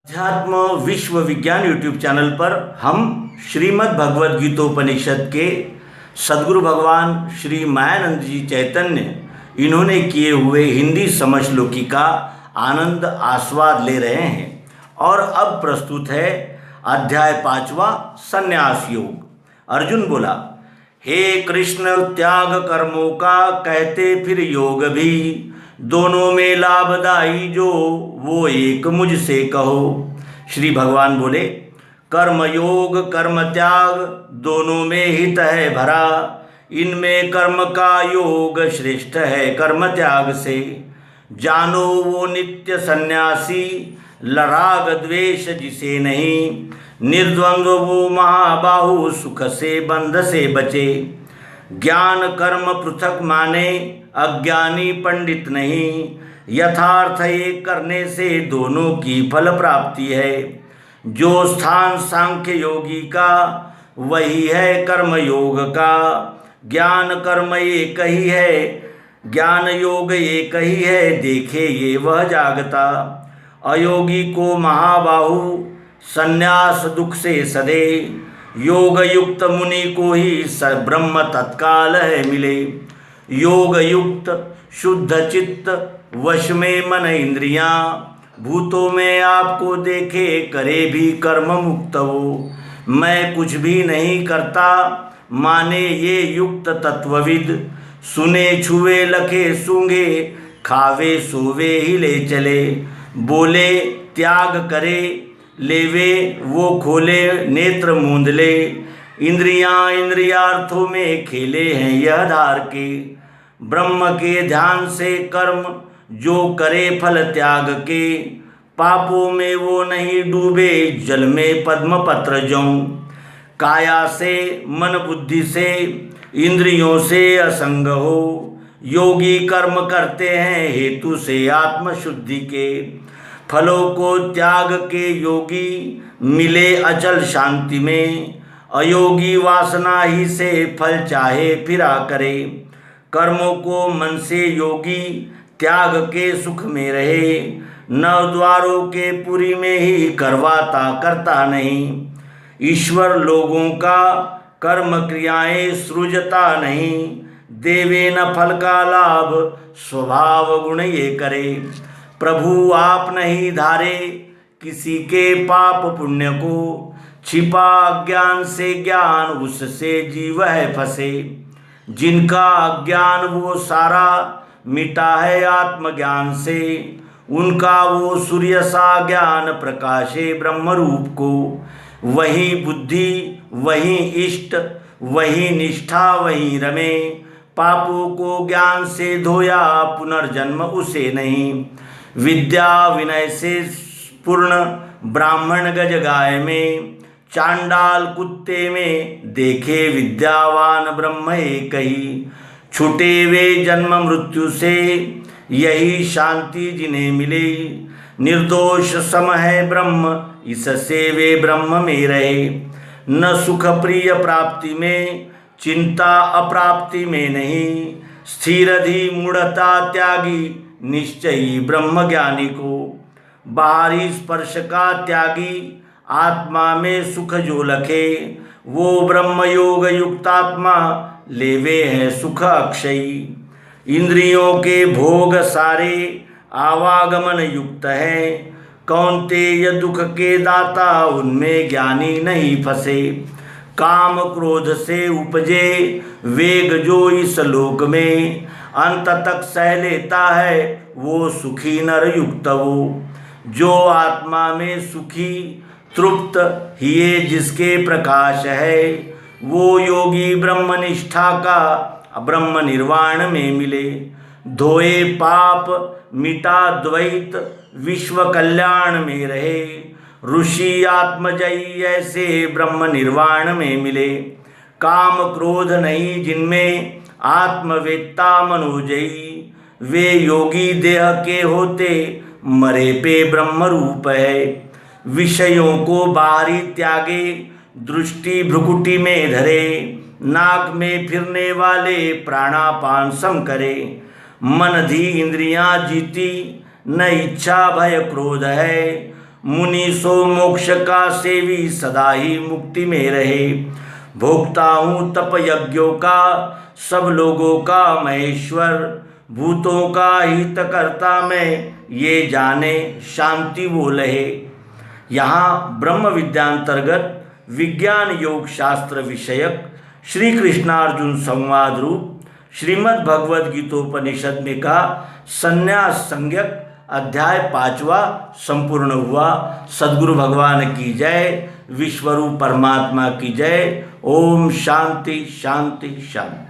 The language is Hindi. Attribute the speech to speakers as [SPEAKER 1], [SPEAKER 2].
[SPEAKER 1] अध्यात्म विश्व विज्ञान यूट्यूब चैनल पर हम श्रीमद् भगवद गीतोपनिषद के सद्गुरु भगवान श्री मायानंद जी चैतन्य इन्होंने किए हुए हिंदी समश्लोकी का आनंद आस्वाद ले रहे हैं। और अब प्रस्तुत है अध्याय 5वां संन्यास योग। अर्जुन बोला, हे कृष्ण, त्याग कर्मों का कहते फिर योग भी, दोनों में लाभदायी जो वो एक मुझसे कहो। श्री भगवान बोले, कर्म योग कर्म त्याग दोनों में हित है भरा, इनमें कर्म का योग श्रेष्ठ है कर्म त्याग से। जानो वो नित्य सन्यासी, लराग द्वेष जिसे नहीं, निर्द्वंद्व वो महाबाहु सुख से बंध से बचे। ज्ञान कर्म पृथक माने, अज्ञानी पंडित नहीं, यथार्थ एक करने से दोनों की फल प्राप्ति है। जो स्थान सांख्य योगी का वही है कर्म योग का, ज्ञान कर्म एक ही है, ज्ञान योग एक ही है, देखे ये वह जागता। अयोगी को महाबाहु संन्यास दुख से सदे, योग युक्त मुनि को ही ब्रह्म तत्काल है मिले। योग युक्त शुद्ध चित्त वश में मन इंद्रियां, भूतों में आपको देखे करे भी कर्म मुक्त हो। मैं कुछ भी नहीं करता माने ये युक्त तत्वविद, सुने छुए लखे सूंघे, खावे सोवे ही ले चले। बोले त्याग करे, लेवे वो खोले नेत्र मूंद ले। इंद्रियां इंद्रियार्थों में खेले हैं यह धार के, ब्रह्म के ध्यान से कर्म जो करे फल त्याग के। पापों में वो नहीं डूबे, जल में पद्म पत्र जऊं। काया से मन बुद्धि से इंद्रियों से असंग हो, योगी कर्म करते हैं हेतु से आत्मशुद्धि के। फलों को त्याग के योगी मिले अचल शांति में, अयोगी वासना ही से फल चाहे फिरा करे। कर्मों को मन से योगी त्याग के सुख में रहे, नव द्वारों के पुरी में ही करवाता करता नहीं। ईश्वर लोगों का कर्म क्रियाएं सृजता नहीं, देवे न फल का लाभ स्वभाव गुण ये करे। प्रभु आप नहीं धारे किसी के पाप पुण्य को, छिपा अज्ञान से ज्ञान उससे जीव है फंसे। जिनका अज्ञान वो सारा मिटा है आत्मज्ञान से, उनका वो सूर्य सा ज्ञान प्रकाशे ब्रह्म रूप को। वही बुद्धि वही इष्ट वही निष्ठा वही रमे, पापों को ज्ञान से धोया पुनर्जन्म उसे नहीं। विद्या विनय से पूर्ण ब्राह्मण गज गाय में, चांडाल कुत्ते में देखे विद्यावान ब्रह्म एक ही। छूटे वे जन्म मृत्यु से यही शांति जिन्हें मिले, निर्दोष सम है ब्रह्म इससे वे ब्रह्म में रहे। न सुख प्रिय प्राप्ति में, चिंता अप्राप्ति में नहीं, स्थिर धी मूढ़ता त्यागी निश्चयी ब्रह्म ज्ञानी को। बाहरी स्पर्श का त्यागी आत्मा में सुख जो लखे, वो ब्रह्म योग युक्तात्मा लेवे हैं सुख अक्षयी। इंद्रियों के भोग सारे आवागमन युक्त है, कौन्तेय दुख के दाता उनमें ज्ञानी नहीं फंसे। काम क्रोध से उपजे वेग जो इस लोक में, अंत तक सह लेता है वो सुखी नर युक्त वो। जो आत्मा में सुखी तृप्त हिये जिसके प्रकाश है, वो योगी ब्रह्मनिष्ठा का ब्रह्म निर्वाण में मिले। धोए पाप मिटा द्वैत विश्व कल्याण में रहे, ऋषि आत्मजयी ऐसे ब्रह्म निर्वाण में मिले। काम क्रोध नहीं जिनमें आत्मवेत्ता मनोजयी, वे योगी देह के होते मरे पे ब्रह्म रूप है। विषयों को बाहरी त्यागे दृष्टि भ्रुकुटी में धरे, नाक में फिरने वाले प्राणापान सम करे। मन धी इंद्रियां जीती न इच्छा भय क्रोध है, मुनि सो मोक्ष का सेवी सदा ही मुक्ति में रहे। भोक्ता हूँ तप यज्ञों का सब लोगों का महेश्वर, भूतों का हित करता मैं ये जाने शांति वो लहे। यहाँ ब्रह्म विद्यांतर्गत विज्ञान योग शास्त्र विषयक श्री कृष्णार्जुन संवाद रूप श्रीमद् भगवद गीतोपनिषद में का संन्यास संज्ञक अध्याय 5वां संपूर्ण हुआ। सद्गुरु भगवान की जय, विश्वरूप परमात्मा की जय। ओम शांति शांति शांति।